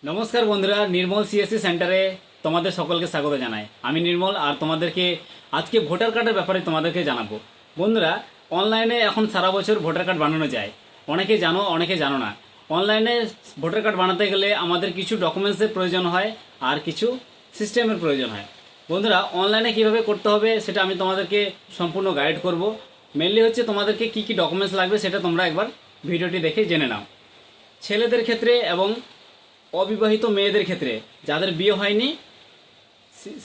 নমস্কার বন্ধুরা, নির্মল সিএসসি সেন্টারে তোমাদের সকলকে স্বাগত জানাই। আমি নির্মল আর তোমাদেরকে আজকে ভোটার কার্ডের ব্যাপারে তোমাদেরকে জানাবো। বন্ধুরা, অনলাইনে এখন সারা বছর ভোটার কার্ড বানানো যায়। অনেকে জানো, অনেকে জানো না। অনলাইনে ভোটার কার্ড বানাতে গেলে আমাদের কিছু ডকুমেন্টসের প্রয়োজন হয় আর কিছু সিস্টেমের প্রয়োজন হয়। বন্ধুরা, অনলাইনে কিভাবে করতে হবে সেটা আমি তোমাদেরকে সম্পূর্ণ গাইড করব। মেনলি হচ্ছে তোমাদেরকে কি কি ডকুমেন্টস লাগবে সেটা তোমরা একবার ভিডিওটি দেখে জেনে নাও। ছেলেদের ক্ষেত্রে এবং অবিবাহিত মেয়েদের ক্ষেত্রে, যাদের বিয়ে হয়নি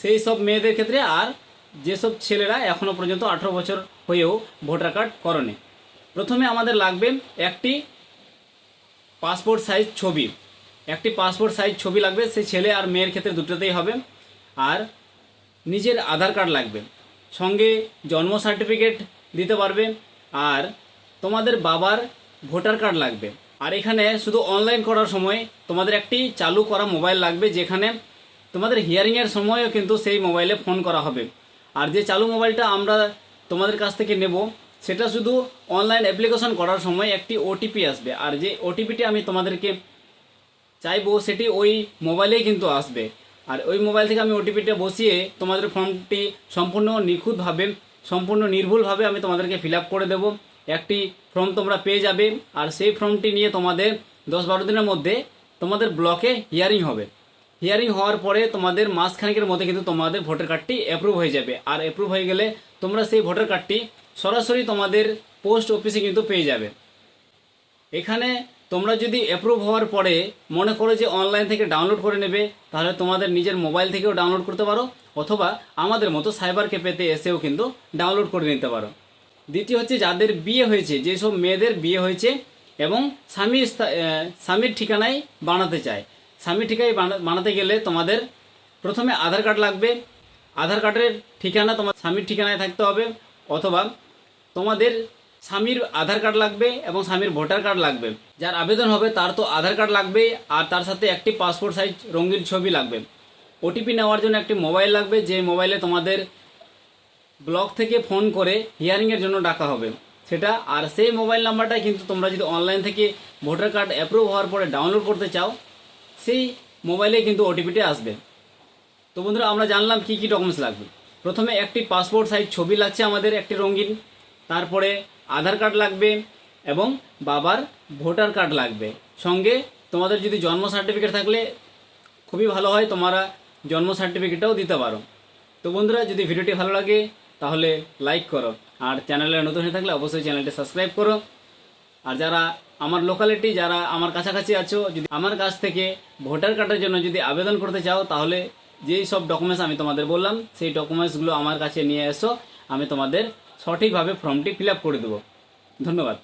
সেই সব মেয়েদের ক্ষেত্রে, আর যেসব ছেলেরা এখনও পর্যন্ত 18 বছর হয়েও ভোটার কার্ড করেনি, প্রথমে আমাদের লাগবে একটি পাসপোর্ট সাইজ ছবি। একটি পাসপোর্ট সাইজ ছবি লাগবে, সেই ছেলে আর মেয়ের ক্ষেত্রে দুটোতেই হবে। আর নিজের আধার কার্ড লাগবে, সঙ্গে জন্ম সার্টিফিকেট দিতে পারবে, আর তোমাদের বাবার ভোটার কার্ড লাগবে। আর এখানে শুধু অনলাইন করার সময় তোমাদের একটি চালু করা মোবাইল লাগবে, যেখানে তোমাদের হিয়ারিংয়ের সময়ও কিন্তু সেই মোবাইলে ফোন করা হবে। আর যে চালু মোবাইলটা আমরা তোমাদের কাছ থেকে নেব, সেটা শুধু অনলাইন অ্যাপ্লিকেশন করার সময় একটি ওটিপি আসবে, আর যে ওটিপিটি আমি তোমাদেরকে চাইবো সেটি ওই মোবাইলেই কিন্তু আসবে। আর ওই মোবাইল থেকে আমি ওটিপিটা বসিয়ে তোমাদের ফর্মটি সম্পূর্ণ নিখুঁতভাবে, সম্পূর্ণ নির্ভুলভাবে আমি তোমাদেরকে ফিল আপ করে দেবো। একটি ফর্ম তোমরা পেয়ে যাবে, আর সেই ফর্মটি নিয়ে তোমাদের 10-12 দিনের মধ্যে তোমাদের ব্লকে হিয়ারিং হবে। হিয়ারিং হওয়ার পরে তোমাদের মাসখানেকের মধ্যে কিন্তু তোমাদের ভোটার কার্ডটি অ্যাপ্রুভ হয়ে যাবে। আর অ্যাপ্রুভ হয়ে গেলে তোমরা সেই ভোটার কার্ডটি সরাসরি তোমাদের পোস্ট অফিসে কিন্তু পেয়ে যাবে। এখানে তোমরা যদি অ্যাপ্রুভ হওয়ার পরে মনে করো যে অনলাইন থেকে ডাউনলোড করে নেবে, তাহলে তোমাদের নিজের মোবাইল থেকেও ডাউনলোড করতে পারো, অথবা আমাদের মতো সাইবার ক্যাফেতে এসেও কিন্তু ডাউনলোড করে নিতে পারো। দ্বিতীয় হচ্ছে, যাদের বিয়ে হয়েছে, যেসব মেয়েদের বিয়ে হয়েছে এবং স্বামীর ঠিকানায় বানাতে চায়, স্বামীর ঠিকানায় বানাতে গেলে তোমাদের প্রথমে আধার কার্ড লাগবে। আধার কার্ডের ঠিকানা তোমার স্বামীর ঠিকানায় থাকতে হবে, অথবা তোমাদের স্বামীর আধার কার্ড লাগবে এবং স্বামীর ভোটার কার্ড লাগবে। যার আবেদন হবে তার তো আধার কার্ড লাগবে, আর তার সাথে একটি পাসপোর্ট সাইজ রঙিন ছবি লাগবে। ওটিপি নেওয়ার জন্য একটি মোবাইল লাগবে, যে মোবাইলে তোমাদের ব্লক থেকে ফোন করে হিয়ারিংয়ের জন্য ডাকা হবে সেটা। আর সেই মোবাইল নাম্বারটা কিন্তু তোমরা যদি অনলাইন থেকে ভোটার কার্ড অ্যাপ্রুভ হওয়ার পরে ডাউনলোড করতে চাও, সেই মোবাইলে কিন্তু ওটিপিটি আসবে। তো বন্ধুরা, আমরা জানলাম কি কি ডকুমেন্টস লাগবে। প্রথমে একটি পাসপোর্ট সাইজ ছবি লাগছে আমাদের, একটি রঙিন। তারপরে আধার কার্ড লাগবে এবং বাবার ভোটার কার্ড লাগবে। সঙ্গে তোমাদের যদি জন্ম সার্টিফিকেট থাকলে খুবই ভালো হয়, তোমরা জন্ম সার্টিফিকেটটাও দিতে পারো। তো বন্ধুরা, যদি ভিডিওটি ভালো লাগে তাহলে লাইক করো, আর চ্যানেলে নতুন হয়ে থাকলে অবশ্যই চ্যানেলটি সাবস্ক্রাইব করো। আর যারা আমার লোকালিটি, যারা আমার কাছাকাছি আছো, যদি আমার কাছ থেকে ভোটার কার্ডের জন্য যদি আবেদন করতে চাও, তাহলে যেই সব ডকুমেন্টস আমি তোমাদের বললাম সেই ডকুমেন্টসগুলো আমার কাছে নিয়ে এসো, আমি তোমাদের সঠিকভাবে ফর্মটি ফিল আপ করে দেবো। ধন্যবাদ।